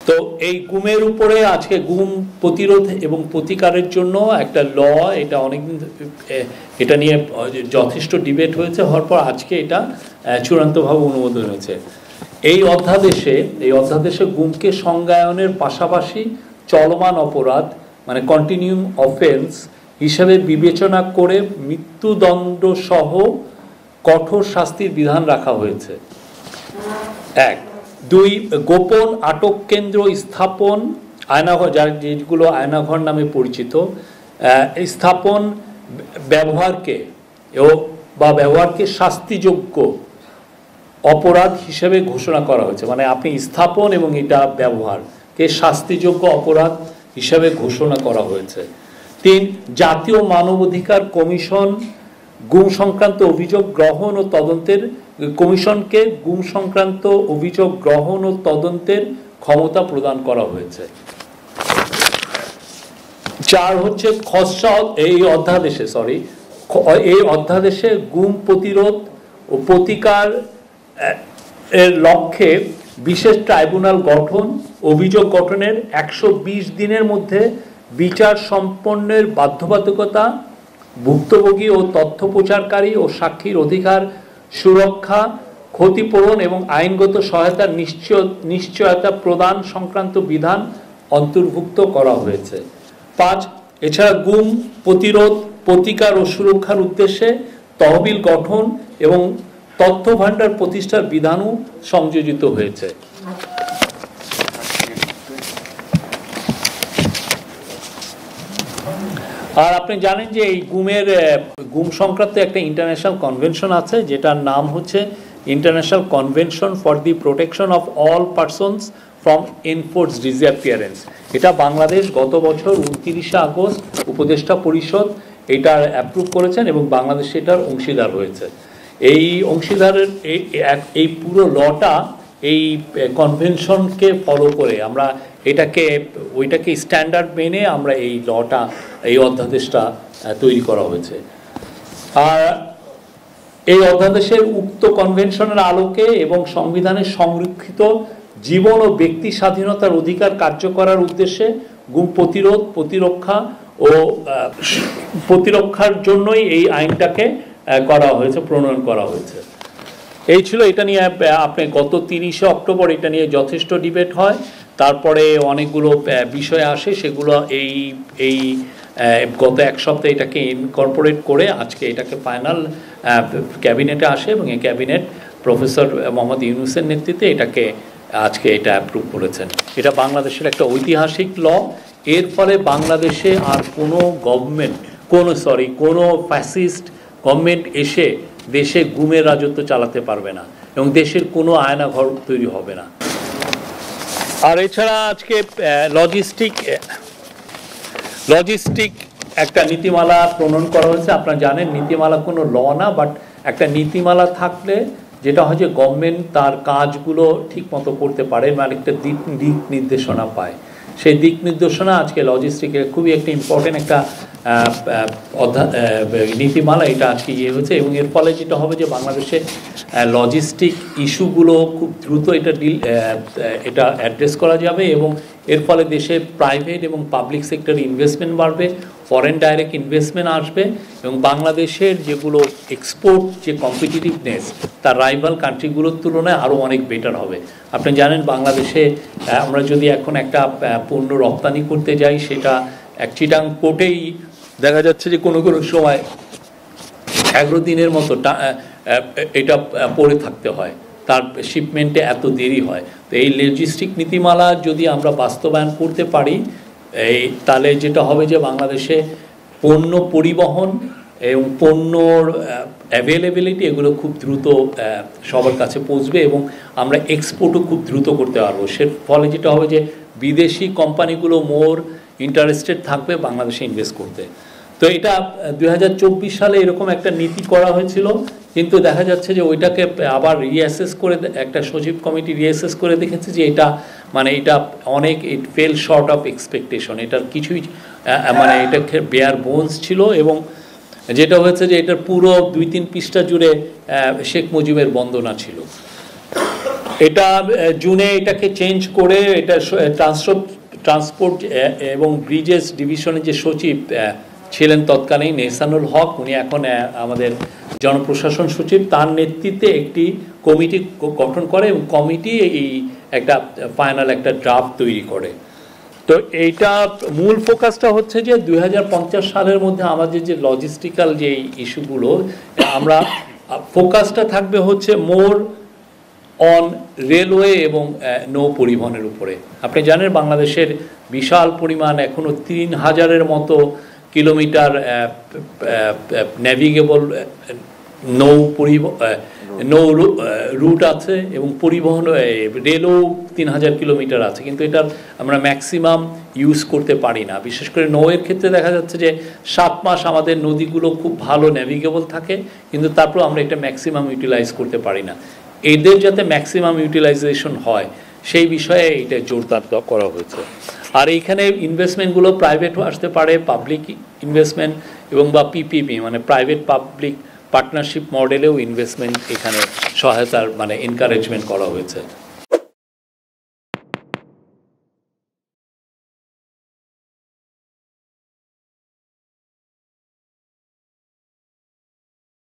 তো এই গুমের উপরে আজকে গুম প্রতিরোধ এবং প্রতিকারের জন্য একটা ল, এটা অনেকদিন এটা নিয়ে যথেষ্ট ডিবেট হয়েছে, হওয়ার পর আজকে এটা চূড়ান্তভাবে অনুমোদন হয়েছে। এই অধ্যাদেশে গুমকে সংজ্ঞায়নের পাশাপাশি চলমান অপরাধ মানে কন্টিনিউম অফেন্স হিসাবে বিবেচনা করে মৃত্যুদণ্ড সহ কঠোর শাস্তির বিধান রাখা হয়েছে। 1, 2, গোপন আটক কেন্দ্র স্থাপন, আয়নাঘর, যেগুলো আয়নাঘর নামে পরিচিত, স্থাপন ব্যবহারকে শাস্তিযোগ্য অপরাধ হিসেবে ঘোষণা করা হয়েছে। মানে আপনি স্থাপন এবং এটা ব্যবহারকে শাস্তিযোগ্য অপরাধ হিসেবে ঘোষণা করা হয়েছে। 3, জাতীয় মানবাধিকার কমিশন গুম সংক্রান্ত অভিযোগ গ্রহণ ও তদন্তের কমিশনকে গুম সংক্রান্ত অভিযোগ গ্রহণ ও তদন্তের ক্ষমতা প্রদান করা হয়েছে। 4 হচ্ছে খসড়া এই অধ্যাদেশে গুম প্রতিরোধ ও প্রতিকার এর লক্ষ্যে বিশেষ ট্রাইব্যুনাল গঠন, অভিযোগ গঠনের 120 দিনের মধ্যে বিচার সম্পন্নের বাধ্যবাধকতা, ভুক্তভোগী ও তথ্য প্রচারকারী ও সাক্ষীর অধিকার সুরক্ষা, ক্ষতিপূরণ এবং আইনগত সহায়তার নিশ্চয়তা প্রদান সংক্রান্ত বিধান অন্তর্ভুক্ত করা হয়েছে। 5, এছাড়া গুম প্রতিরোধ, প্রতিকার ও সুরক্ষার উদ্দেশ্যে তহবিল গঠন এবং তথ্য ভাণ্ডার প্রতিষ্ঠার বিধানও সংযোজিত হয়েছে। আর আপনি জানেন যে এই গুম সংক্রান্ত একটা ইন্টারন্যাশনাল কনভেনশন আছে, যেটার নাম হচ্ছে international convention for the protection of all persons from enforced disappearance. এটা বাংলাদেশ গত বছর 29 আগস্ট উপদেষ্টা পরিষদ এটার অ্যাপ্রুভ করেছেন এবং বাংলাদেশ এটার অংশীদার হয়েছে। এই অংশীদারের এই পুরো লটা এই কনভেনশনকে ফলো করে আমরা ওইটাকে স্ট্যান্ডার্ড মেনে আমরা এই লটা, এই অধ্যাদেশটা তৈরি করা হয়েছে। আর এই অধ্যাদেশের উক্ত কনভেনশনের আলোকে এবং সংবিধানের সংরক্ষিত জীবন ও ব্যক্তি স্বাধীনতার অধিকার কার্য করার উদ্দেশ্যে গুম প্রতিরোধ, প্রতিরক্ষার জন্যই এই আইনটাকে করা হয়েছে, প্রণয়ন করা হয়েছে। এই ছিল, এটা নিয়ে আপনি গত 30 অক্টোবর এটা নিয়ে যথেষ্ট ডিবেট হয়, তারপরে অনেকগুলো বিষয় আসে, সেগুলো এই গত এক সপ্তাহে এটাকে ইনকর্পোরেট করে আজকে এটাকে ফাইনাল ক্যাবিনেটে আসে এবং এই ক্যাবিনেট প্রফেসর মোহাম্মদ ইউনূসের নেতৃত্বে আজকে এটা অ্যাপ্রুভ করেছেন। এটা বাংলাদেশের একটা ঐতিহাসিক ল। এর ফলে বাংলাদেশে আর কোনো ফ্যাসিস্ট গভর্নমেন্ট এসে দেশে গুমের রাজত্ব চালাতে পারবে না এবং দেশের কোনো আয়নাঘর তৈরি হবে না। আর এছাড়া আজকে লজিস্টিক একটা নীতিমালা প্রণয়ন করা হয়েছে। আপনারা জানেন নীতিমালা কোনো ল না, বাট একটা নীতিমালা থাকলে যেটা হয় যে গভর্নমেন্ট তার কাজগুলো ঠিক মতো করতে পারে, মানে একটা দিক নির্দেশনা পায়। সেই দিক নির্দেশনা আজকে লজিস্টিকের খুবই একটা ইম্পর্টেন্ট একটা নীতিমালা, এটা আজকে হয়েছে এবং এর ফলে যেটা হবে যে বাংলাদেশে লজিস্টিক ইস্যুগুলো খুব দ্রুত এটা অ্যাড্রেস করা যাবে এবং এর ফলে দেশে প্রাইভেট এবং পাবলিক সেক্টরে ইনভেস্টমেন্ট বাড়বে, ফরেন ডাইরেক্ট ইনভেস্টমেন্ট আসবে এবং বাংলাদেশের যেগুলো এক্সপোর্ট যে কম্পিটিটিভনেস তার রাইভাল কান্ট্রিগুলোর তুলনায় আরও অনেক বেটার হবে। আপনি জানেন বাংলাদেশে আমরা যদি এখন একটা পণ্য রপ্তানি করতে যাই, সেটা চিটাং পোর্টেই দেখা যাচ্ছে যে কোনো সময় 11 দিনের মতো এটা পড়ে থাকতে হয়, তার শিপমেন্টে এত দেরি হয়। তো এই লজিস্টিক নীতিমালা যদি আমরা বাস্তবায়ন করতে পারি, তাহলে যেটা হবে যে বাংলাদেশে পণ্য পরিবহন এবং পণ্যর অ্যাভেলেবিলিটি এগুলো খুব দ্রুত সবার কাছে পৌঁছবে এবং আমরা এক্সপোর্টও খুব দ্রুত করতে পারবো। ফলে যেটা হবে যে বিদেশি কোম্পানিগুলো মোর ইন্টারেস্টেড থাকবে বাংলাদেশে ইনভেস্ট করতে। তো এটা 2024 সালে এরকম একটা নীতি করা হয়েছিল, কিন্তু দেখা যাচ্ছে যে ওইটাকে আবার রিঅ্যাসেস করে একটা সচিব কমিটি রিঅ্যাসেস করে দেখেছে যে এটা অনেক ইট ফেল শর্ট অফ এক্সপেকটেশন, এটার কিছুই এটা বেয়ার বোনস ছিল এবং যেটা হয়েছে যে এটার পুরো 2-3 পৃষ্ঠা জুড়ে শেখ মুজিবের বন্দনা ছিল। এটা জুনে এটাকে চেঞ্জ করে এটা ট্রান্সপোর্ট এবং ব্রিজেস ডিভিশনের যে সচিব ছিলেন তৎকালীন এহসানুল হক, উনি এখন আমাদের জনপ্রশাসন সচিব, তার নেতৃত্বে একটি কমিটি গঠন করে এবং কমিটি এই একটা ফাইনাল একটা ড্রাফট তৈরি করে। তো এইটা মূল ফোকাসটা হচ্ছে যে 2050 সালের মধ্যে আমাদের যে লজিস্টিক্যাল যে ইস্যুগুলো, আমরা ফোকাসটা থাকবে হচ্ছে মোর অন রেলওয়ে এবং নৌ পরিবহনের উপরে। আপনি জানেন বাংলাদেশের বিশাল পরিমাণ এখনও 3000-এর মতো কিলোমিটার ন্যাভিগেবল নৌ রুট আছে এবং পরিবহন রেলও 3000 কিলোমিটার আছে, কিন্তু এটার আমরা ম্যাক্সিমাম ইউজ করতে পারি না। বিশেষ করে নৌয়ের ক্ষেত্রে দেখা যাচ্ছে যে 7 মাস আমাদের নদীগুলো খুব ভালো ন্যাভিগেবল থাকে, কিন্তু তারপর আমরা এটা ম্যাক্সিমাম ইউটিলাইজ করতে পারি না। এদের যাতে ম্যাক্সিমাম ইউটিলাইজেশন হয় সেই বিষয়ে এটা জোরদার করা হয়েছে। আর এইখানে ইনভেস্টমেন্টগুলো প্রাইভেটও আসতে পারে, পাবলিক ইনভেস্টমেন্ট এবং বা পিপিপি মানে প্রাইভেট পাবলিক পার্টনারশিপ মডেলেও ইনভেস্টমেন্ট এখানে সহায়তার মানে এনকারেজমেন্ট করা হয়েছে।